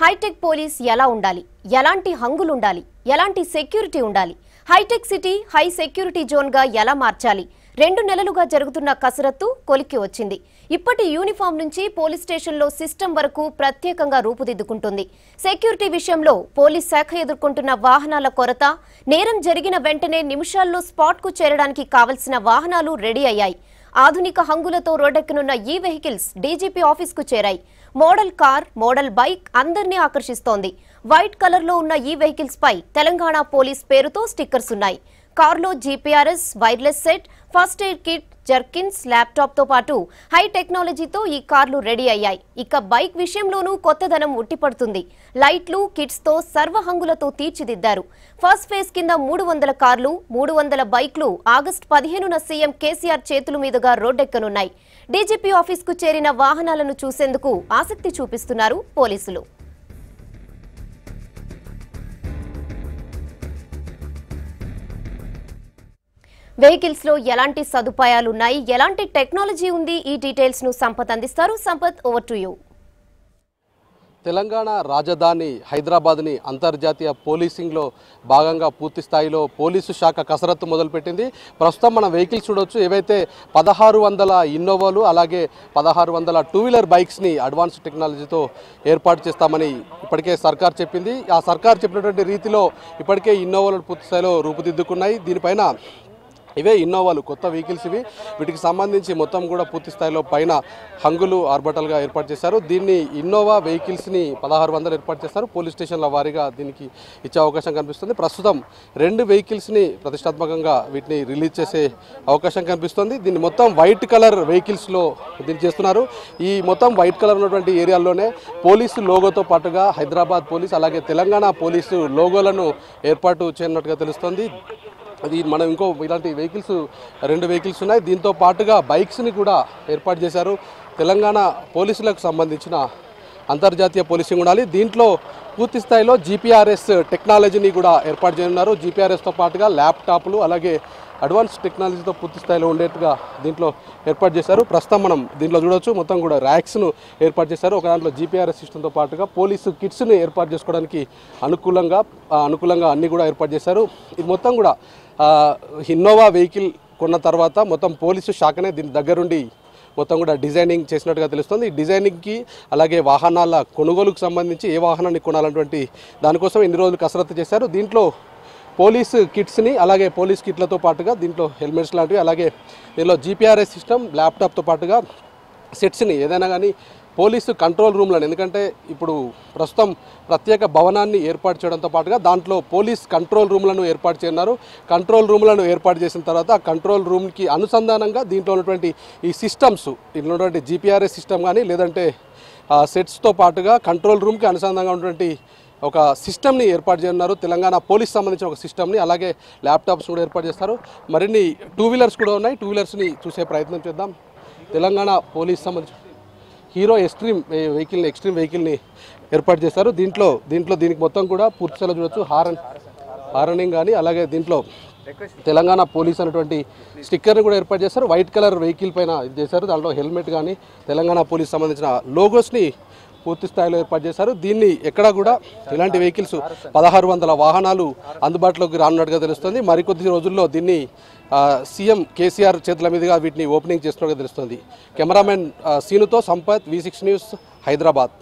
Hitech police ఎలా ఉండాలి, ఎలాంటి హంగులు ఉండాలి, ఎలాంటి సెక్యూరిటీ ఉండాలి, hitech city high security zone గా ఎలా మార్చాలి? 2 నెలలుగా జరుగుతున్న కసరత్తు కొలిక్కి వచ్చింది. ఇప్పటి యూనిఫామ్ నుంచి పోలీస్ స్టేషన్లో సిస్టమ్ వరకు ప్రత్యేకంగా రూపుదిద్దుకుంటుంది. సెక్యూరిటీ విషయంలో పోలీస్ శాఖ ఎదుర్కొంటున్న వాహనాల కొరత, నేరం జరిగిన వెంటనే నిమిషాల్లో స్పాట్కు చేరడానికి కావలసిన వాహనాలు రెడీ అయ్యాయి. ఆధునిక హంగులతో రోడ్డెక్కనున్న ఈ వెహికల్స్ డీజీపీ ఆఫీస్కు చేరాయి. మోడల్ కార్, మోడల్ బైక్ అందరినీ ఆకర్షిస్తోంది. వైట్ కలర్లో ఉన్న ఈ వెహికల్స్ పై తెలంగాణ పోలీస్ పేరుతో స్టిక్కర్స్ ఉన్నాయి. కార్లో GPRS, wireless set, first aid kit, jerkins, laptop తో పాటు హై టెక్నాలజీతో ఈ కార్లు రెడీ అయ్యాయి. ఇక బైక్ విషయంలోనూ కొత్తదనం ఉట్టిపడుతుంది. లైట్లు, కిట్స్ తో సర్వహంగులతో తీర్చిదిద్దారు. ఫస్ట్ ఫేజ్ కింద 300 కార్లు, 300 బైక్లు ఆగస్టు 15న సీఎం కేసీఆర్ చేతుల మీదుగా రోడ్డెక్కనున్నాయి. డీజీపీ ఆఫీస్కు చేరిన వాహనాలను చూసేందుకు ఆసక్తి చూపిస్తున్నారు పోలీసులు. వెహికల్స్ లో ఎలాంటి సదుపాయాలు ఉన్నాయి, ఎలాంటి టెక్నాలజీ ఉంది, ఈ డీటెయిల్స్ ను సంపత్ అందిస్తారు. Sampath, over to you. Telangana రాజధాని హైదరాబాద్ని అంతర్జాతీయ పోలీసింగ్లో భాగంగా పూర్తి స్థాయిలో పోలీసు శాఖ కసరత్తు మొదలుపెట్టింది. ప్రస్తుతం మన వెహికల్స్ చూడవచ్చు. ఏవైతే 1600 ఇన్నోవాలు, అలాగే 1600 టూ వీలర్ బైక్స్ని అడ్వాన్స్ టెక్నాలజీతో ఏర్పాటు చేస్తామని ఇప్పటికే సర్కార్ చెప్పింది. ఆ సర్కార్ చెప్పినటువంటి రీతిలో ఇప్పటికే ఇన్నోవాలు పూర్తి స్థాయిలో రూపుదిద్దుకున్నాయి. దీనిపైన ఇవే ఇన్నోవాలు, కొత్త వెహికల్స్ ఇవి. వీటికి సంబంధించి మొత్తం కూడా పూర్తి స్థాయిలో పైన హంగులు ఆర్బటల్గా ఏర్పాటు చేశారు. దీన్ని ఇన్నోవా వెహికల్స్ని 1600 ఏర్పాటు చేస్తారు. పోలీస్ స్టేషన్ల వారీగా దీనికి ఇచ్చే అవకాశం కనిపిస్తుంది. ప్రస్తుతం 2 వెహికల్స్ని ప్రతిష్టాత్మకంగా వీటిని రిలీజ్ చేసే అవకాశం కనిపిస్తుంది. దీన్ని మొత్తం వైట్ కలర్ వెహికల్స్లో దీన్ని చేస్తున్నారు. ఈ మొత్తం వైట్ కలర్ ఉన్నటువంటి ఏరియాల్లోనే పోలీసు లోగోతో పాటుగా హైదరాబాద్ పోలీస్, అలాగే తెలంగాణ పోలీసు లోగోలను ఏర్పాటు చేయనున్నట్టుగా తెలుస్తుంది. అది మనం ఇంకో ఇలాంటి వెహికల్స్ 2 వెహికల్స్ ఉన్నాయి. దీంతో పాటుగా బైక్స్ని కూడా ఏర్పాటు చేశారు. తెలంగాణ పోలీసులకు సంబంధించిన అంతర్జాతీయ పోలీసింగ్ ఉండాలి. దీంట్లో పూర్తి స్థాయిలో జీపీఆర్ఎస్ టెక్నాలజీని కూడా ఏర్పాటు చేయనున్నారు. జీపీఆర్ఎస్తో పాటుగా ల్యాప్టాప్లు, అలాగే అడ్వాన్స్ టెక్నాలజీతో పూర్తి స్థాయిలో ఉండేట్టుగా దీంట్లో ఏర్పాటు చేశారు. ప్రస్తుతం మనం దీంట్లో చూడవచ్చు, మొత్తం కూడా ర్యాక్స్ను ఏర్పాటు చేశారు. ఒక దాంట్లో జీపీఆర్ఎస్ సిస్టంతో పాటుగా పోలీసు కిట్స్ని ఏర్పాటు చేసుకోవడానికి అనుకూలంగా అన్నీ కూడా ఏర్పాటు చేశారు. ఇది మొత్తం కూడా ఇన్నోవా వెహికల్ కొన్న తర్వాత మొత్తం పోలీసు శాఖనే దీని దగ్గరుండి మొత్తం కూడా డిజైనింగ్ చేసినట్టుగా తెలుస్తుంది. ఈ డిజైనింగ్కి, అలాగే వాహనాల కొనుగోలుకు సంబంధించి ఏ వాహనాన్ని కొనాలన్నటువంటి దానికోసం ఇన్ని రోజులు కసరత్తు చేశారు. దీంట్లో పోలీసు కిట్స్ని, అలాగే పోలీస్ కిట్లతో పాటుగా దీంట్లో హెల్మెట్స్ లాంటివి, అలాగే దీనిలో జీపీఆర్ఎస్ సిస్టమ్, ల్యాప్టాప్తో పాటుగా సెట్స్ని ఏదైనా కానీ పోలీసు కంట్రోల్ రూమ్లను, ఎందుకంటే ఇప్పుడు ప్రస్తుతం ప్రత్యేక భవనాన్ని ఏర్పాటు చేయడంతో పాటుగా దాంట్లో పోలీస్ కంట్రోల్ రూమ్లను ఏర్పాటు చేయన్నారు. కంట్రోల్ రూమ్లను ఏర్పాటు చేసిన తర్వాత ఆ కంట్రోల్ రూమ్కి అనుసంధానంగా దీంట్లో ఉన్నటువంటి ఈ సిస్టమ్స్, దీంట్లో ఉన్నటువంటి జీపీఆర్ఎస్ సిస్టమ్ కానీ, లేదంటే సెట్స్తో పాటుగా కంట్రోల్ రూమ్కి అనుసంధానంగా ఉన్నటువంటి ఒక సిస్టమ్ని ఏర్పాటు చేయనున్నారు. తెలంగాణ పోలీస్ సంబంధించిన ఒక సిస్టమ్ని, అలాగే ల్యాప్టాప్స్ కూడా ఏర్పాటు చేస్తారు. మరిన్ని టూ వీలర్స్ కూడా ఉన్నాయి. టూ వీలర్స్ని చూసే ప్రయత్నం చేద్దాం. తెలంగాణ పోలీస్ సంబంధించి హీరో ఎక్స్ట్రీమ్ వెహికల్ని ఏర్పాటు చేస్తారు. దీనికి మొత్తం కూడా పూర్తిస్థాయిలో చూడొచ్చు. హారనింగ్ కానీ, అలాగే దీంట్లో తెలంగాణ పోలీస్ అనేటువంటి స్టిక్కర్ని కూడా ఏర్పాటు చేస్తారు. వైట్ కలర్ వెహికల్ పైన ఇది చేశారు. దాంట్లో హెల్మెట్ కానీ, తెలంగాణ పోలీస్ సంబంధించిన లోగోస్ని పూర్తి స్థాయిలో ఏర్పాటు చేశారు. దీన్ని ఎక్కడా కూడా ఇలాంటి వెహికల్స్ 1600 వాహనాలు అందుబాటులోకి రానున్నట్టుగా తెలుస్తుంది. మరికొద్ది రోజుల్లో దీన్ని సీఎం కేసీఆర్ చేతుల మీదుగా వీటిని ఓపెనింగ్ చేస్తున్నట్టుగా తెలుస్తుంది. కెమెరామెన్ సీనుతో సంపత్, V6 న్యూస్, హైదరాబాద్.